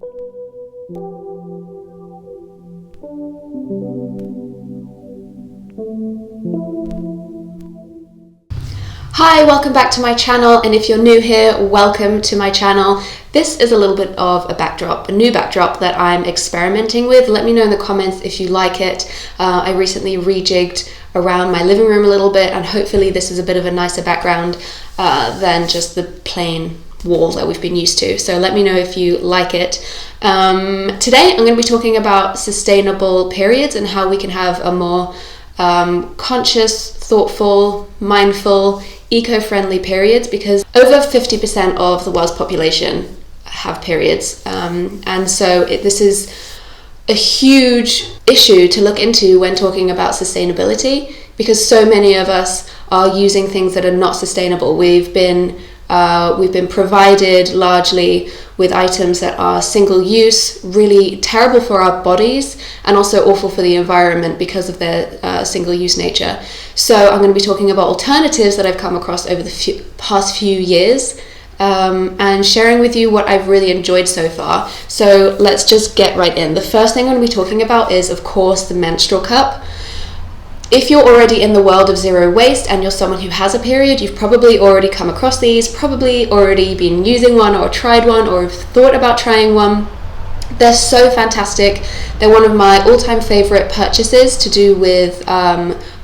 Hi, welcome back to my channel, and if you're new here, welcome to my channel. This is a little bit of a backdrop, a new backdrop that I'm experimenting with. Let me know in the comments if you like it. I recently rejigged around my living room a little bit, and hopefully this is a bit of a nicer background than just the plain wall that we've been used to. So let me know if you like it. Today I'm going to be talking about sustainable periods and how we can have a more conscious, thoughtful, mindful, eco-friendly periods, because over 50% of the world's population have periods, and so this is a huge issue to look into when talking about sustainability, because so many of us are using things that are not sustainable. We've been provided largely with items that are single use, really terrible for our bodies, and also awful for the environment because of their single use nature. So I'm going to be talking about alternatives that I've come across over the past few years, and sharing with you what I've really enjoyed so far. So let's just get right in. The first thing I'm going to be talking about is, of course, the menstrual cup. If you're already in the world of zero waste and you're someone who has a period, you've probably already come across these, probably already been using one or tried one or have thought about trying one. They're so fantastic. They're one of my all-time favorite purchases to do with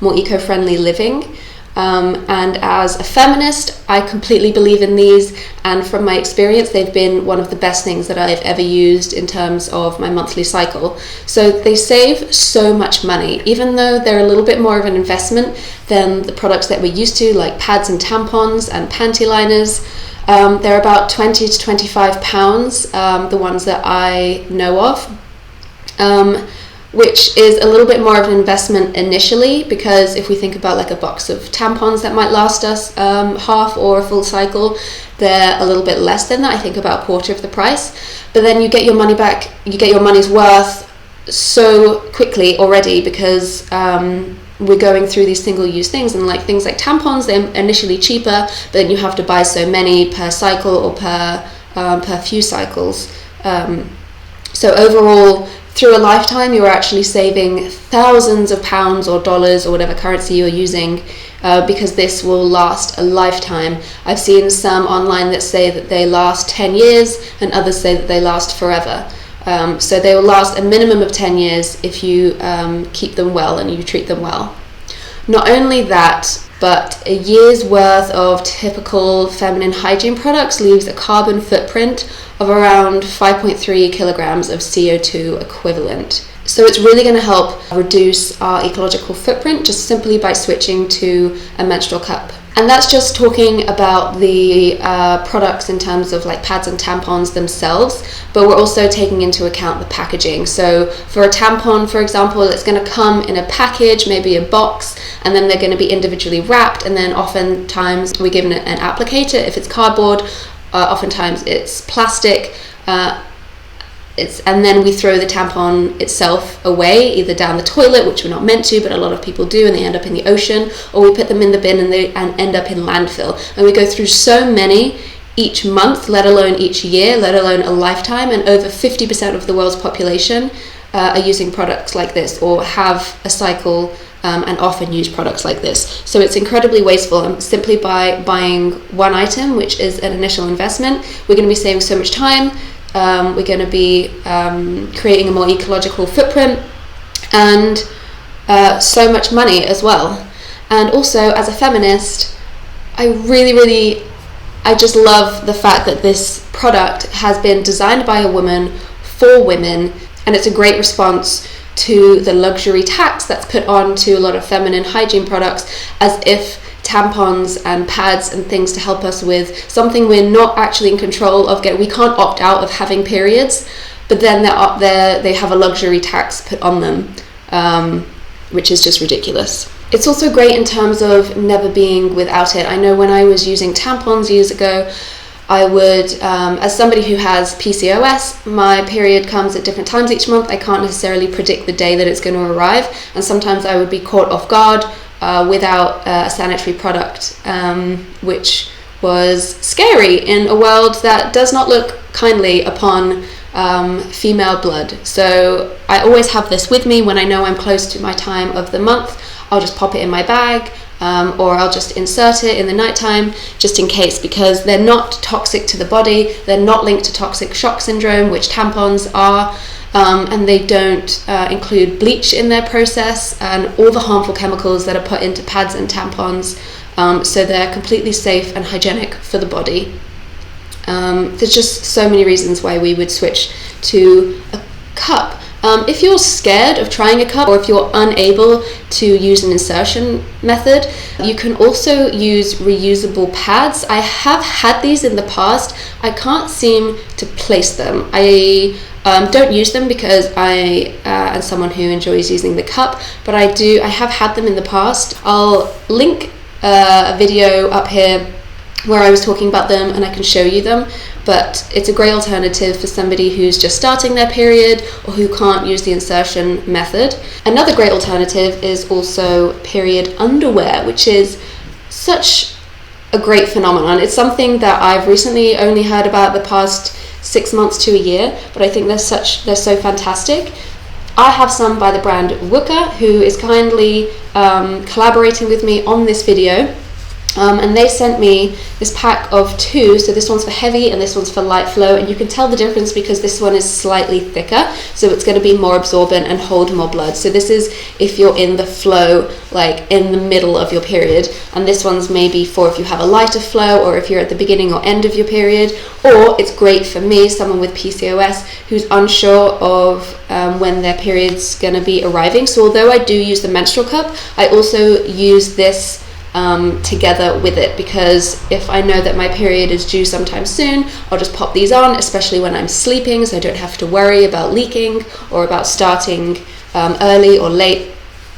more eco-friendly living. And as a feminist, I completely believe in these, and from my experience, they've been one of the best things that I've ever used in terms of my monthly cycle. So they save so much money, even though they're a little bit more of an investment than the products that we're used to, like pads and tampons and panty liners. They're about 20 to 25 pounds, the ones that I know of. Which is a little bit more of an investment initially, because if we think about like a box of tampons that might last us half or a full cycle, they're a little bit less than that. I think about a quarter of the price. But then you get your money back, you get your money's worth so quickly already, because we're going through these single-use things, and like things like tampons, they're initially cheaper, but then you have to buy so many per cycle or per few cycles. So overall, through a lifetime, you're actually saving thousands of pounds or dollars or whatever currency you're using, because this will last a lifetime. I've seen some online that say that they last 10 years and others say that they last forever. So they will last a minimum of 10 years if you keep them well and you treat them well. Not only that, but a year's worth of typical feminine hygiene products leaves a carbon footprint of around 5.3 kilograms of CO2 equivalent. So it's really going to help reduce our ecological footprint just simply by switching to a menstrual cup. And that's just talking about the products in terms of like pads and tampons themselves, but we're also taking into account the packaging. So for a tampon, for example, it's going to come in a package, maybe a box, and then they're going to be individually wrapped, and then oftentimes we're given an applicator. If it's cardboard, oftentimes it's plastic, and then we throw the tampon itself away, either down the toilet, which we're not meant to, but a lot of people do, and they end up in the ocean, or we put them in the bin and end up in landfill. And we go through so many each month, let alone each year, let alone a lifetime, and over 50% of the world's population are using products like this, or have a cycle and often use products like this. So it's incredibly wasteful, and simply by buying one item, which is an initial investment, we're going to be saving so much time. We're going to be creating a more ecological footprint, and so much money as well. And also, as a feminist, I just love the fact that this product has been designed by a woman for women, and it's a great response to the luxury tax that's put on to a lot of feminine hygiene products, as if tampons and pads and things to help us with something we're not actually in control of. We can't opt out of having periods, but then they have a luxury tax put on them, which is just ridiculous. It's also great in terms of never being without it. I know when I was using tampons years ago, I would, as somebody who has PCOS, my period comes at different times each month. I can't necessarily predict the day that it's going to arrive, and sometimes I would be caught off guard without a sanitary product, which was scary in a world that does not look kindly upon female blood. So I always have this with me when I know I'm close to my time of the month. I'll just pop it in my bag, or I'll just insert it in the nighttime just in case, because they're not toxic to the body, they're not linked to toxic shock syndrome, which tampons are, and they don't include bleach in their process and all the harmful chemicals that are put into pads and tampons, so they're completely safe and hygienic for the body. There's just so many reasons why we would switch to a cup. If you're scared of trying a cup, or if you're unable to use an insertion method, you can also use reusable pads. I have had these in the past. I can't seem to place them. I don't use them because I am someone who enjoys using the cup, but I have had them in the past. I'll link a video up here where I was talking about them and I can show you them, but it's a great alternative for somebody who's just starting their period or who can't use the insertion method. Another great alternative is also period underwear, which is such a great phenomenon. It's something that I've recently only heard about the past 6 months to a year, but I think they're so fantastic. I have some by the brand Wooka, who is kindly collaborating with me on this video. And they sent me this pack of 2, so this one's for heavy and this one's for light flow, and you can tell the difference because this one is slightly thicker, so it's going to be more absorbent and hold more blood. So this is if you're in the flow, like in the middle of your period, and this one's maybe for if you have a lighter flow or if you're at the beginning or end of your period, or it's great for me, someone with PCOS who's unsure of when their period's going to be arriving. So although I do use the menstrual cup, I also use this together with it, because if I know that my period is due sometime soon, I'll just pop these on, especially when I'm sleeping, so I don't have to worry about leaking or about starting early or late.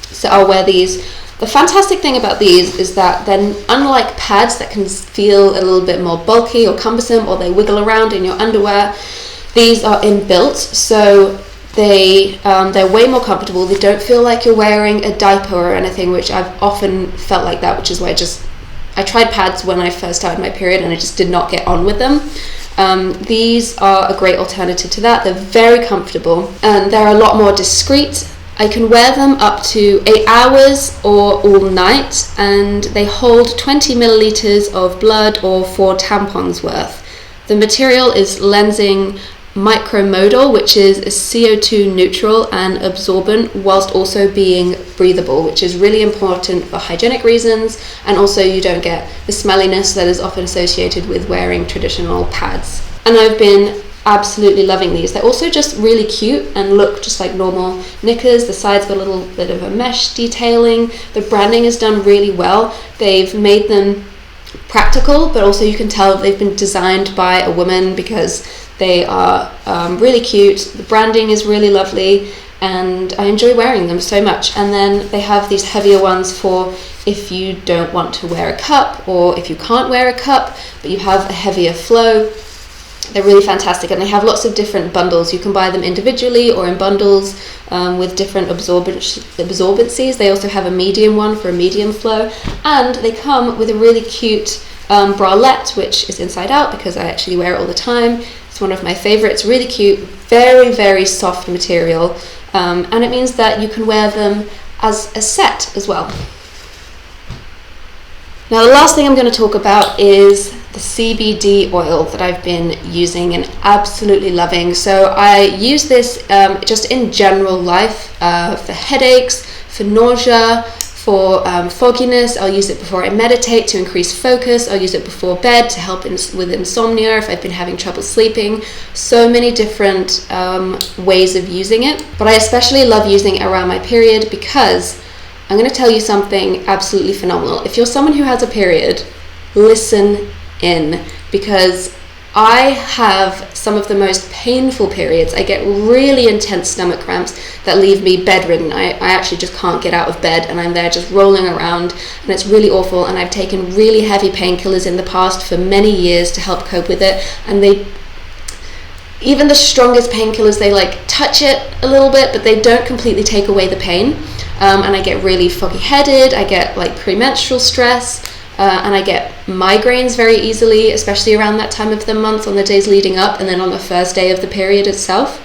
So I'll wear these. The fantastic thing about these is that they're unlike pads that can feel a little bit more bulky or cumbersome, or they wiggle around in your underwear. These are inbuilt, so they're way more comfortable. They don't feel like you're wearing a diaper or anything, which I've often felt like that, which is why I tried pads when I first started my period and I just did not get on with them. These are a great alternative to that. They're very comfortable and they're a lot more discreet. I can wear them up to 8 hours or all night, and they hold 20 milliliters of blood or 4 tampons worth. The material is lensing micromodal, which is CO2 neutral and absorbent, whilst also being breathable, which is really important for hygienic reasons, and also you don't get the smelliness that is often associated with wearing traditional pads. And I've been absolutely loving these. They're also just really cute and look just like normal knickers. The sides got a little bit of a mesh detailing. The branding is done really well. They've made them practical, but also you can tell they've been designed by a woman, because they are really cute. The branding is really lovely and I enjoy wearing them so much. And then they have these heavier ones for if you don't want to wear a cup, or if you can't wear a cup but you have a heavier flow. They're really fantastic, and they have lots of different bundles. You can buy them individually or in bundles with different absorbencies. They also have a medium one for a medium flow, and they come with a really cute bralette, which is inside out because I actually wear it all the time. It's one of my favorites, really cute, very, very soft material, and it means that you can wear them as a set as well. Now, the last thing I'm going to talk about is the CBD oil that I've been using and absolutely loving. So I use this just in general life for headaches, for nausea, for fogginess. I'll use it before I meditate to increase focus. I'll use it before bed to help with insomnia if I've been having trouble sleeping. So many different ways of using it. But I especially love using it around my period, because I'm going to tell you something absolutely phenomenal. If you're someone who has a period, listen in, because I have some of the most painful periods. I get really intense stomach cramps that leave me bedridden. I actually just can't get out of bed, and I'm there just rolling around, and it's really awful. And I've taken really heavy painkillers in the past for many years to help cope with it, and even the strongest painkillers, they like touch it a little bit, but they don't completely take away the pain. And I get really foggy headed, I get like premenstrual stress, and I get migraines very easily, especially around that time of the month, on the days leading up, and then on the first day of the period itself.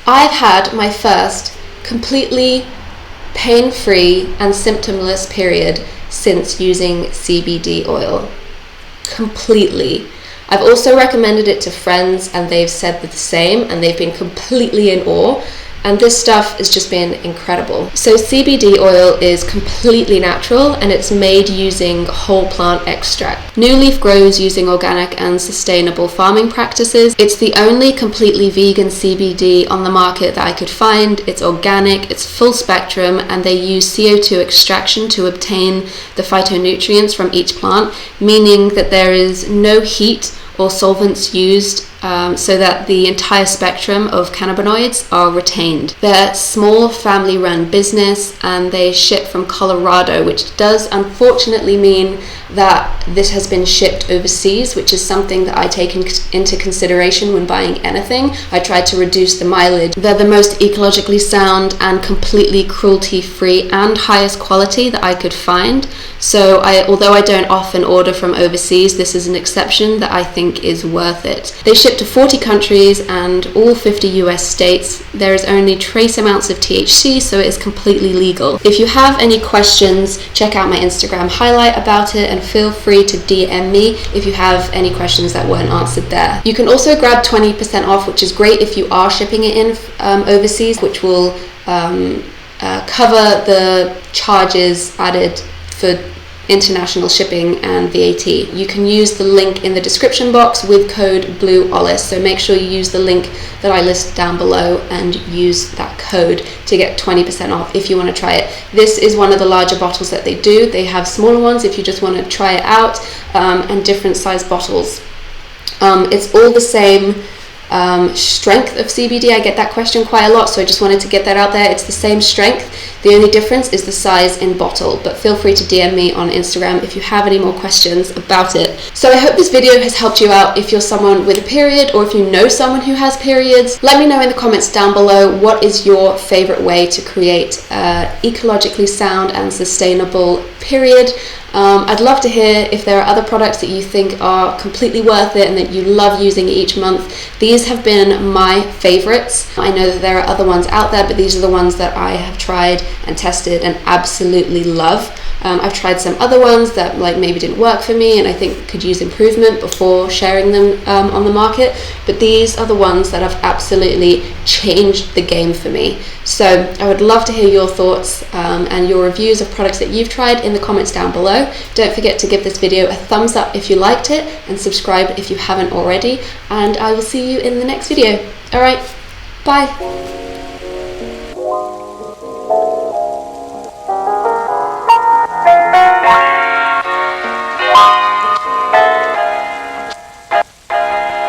I've had my first completely pain-free and symptomless period since using CBD oil. Completely. I've also recommended it to friends, and they've said the same, and they've been completely in awe. And this stuff has just been incredible. So CBD oil is completely natural, and it's made using whole plant extract. New Leaf grows using organic and sustainable farming practices. It's the only completely vegan CBD on the market that I could find. It's organic, it's full spectrum, and they use CO2 extraction to obtain the phytonutrients from each plant, meaning that there is no heat or solvents used, so that the entire spectrum of cannabinoids are retained. They're a small family-run business, and they ship from Colorado, which does unfortunately mean that this has been shipped overseas, which is something that I take into consideration when buying anything. I try to reduce the mileage. They're the most ecologically sound and completely cruelty-free and highest quality that I could find. So although I don't often order from overseas, this is an exception that I think is worth it. They ship to 40 countries and all 50 US states. There is only trace amounts of THC, so it is completely legal. If you have any questions, check out my Instagram highlight about it, and feel free to DM me if you have any questions that weren't answered there. You can also grab 20% off, which is great if you are shipping it in overseas, which will cover the charges added for international shipping and VAT. You can use the link in the description box with code BLUEOLLIS, so make sure you use the link that I list down below and use that code to get 20% off if you want to try it. This is one of the larger bottles that they do. They have smaller ones if you just want to try it out, and different size bottles. It's all the same strength of CBD. I get that question quite a lot, so I just wanted to get that out there. It's the same strength. The only difference is the size in bottle, but feel free to DM me on Instagram if you have any more questions about it. So I hope this video has helped you out if you're someone with a period, or if you know someone who has periods. Let me know in the comments down below, what is your favorite way to create ecologically sound and sustainable period. I'd love to hear if there are other products that you think are completely worth it and that you love using each month. These have been my favorites. I know that there are other ones out there, but these are the ones that I have tried and tested and absolutely love. I've tried some other ones that maybe didn't work for me and I think could use improvement before sharing them on the market, but these are the ones that have absolutely changed the game for me. So I would love to hear your thoughts and your reviews of products that you've tried in the comments down below. Don't forget to give this video a thumbs up if you liked it, and subscribe if you haven't already, and I will see you in the next video. Alright, bye!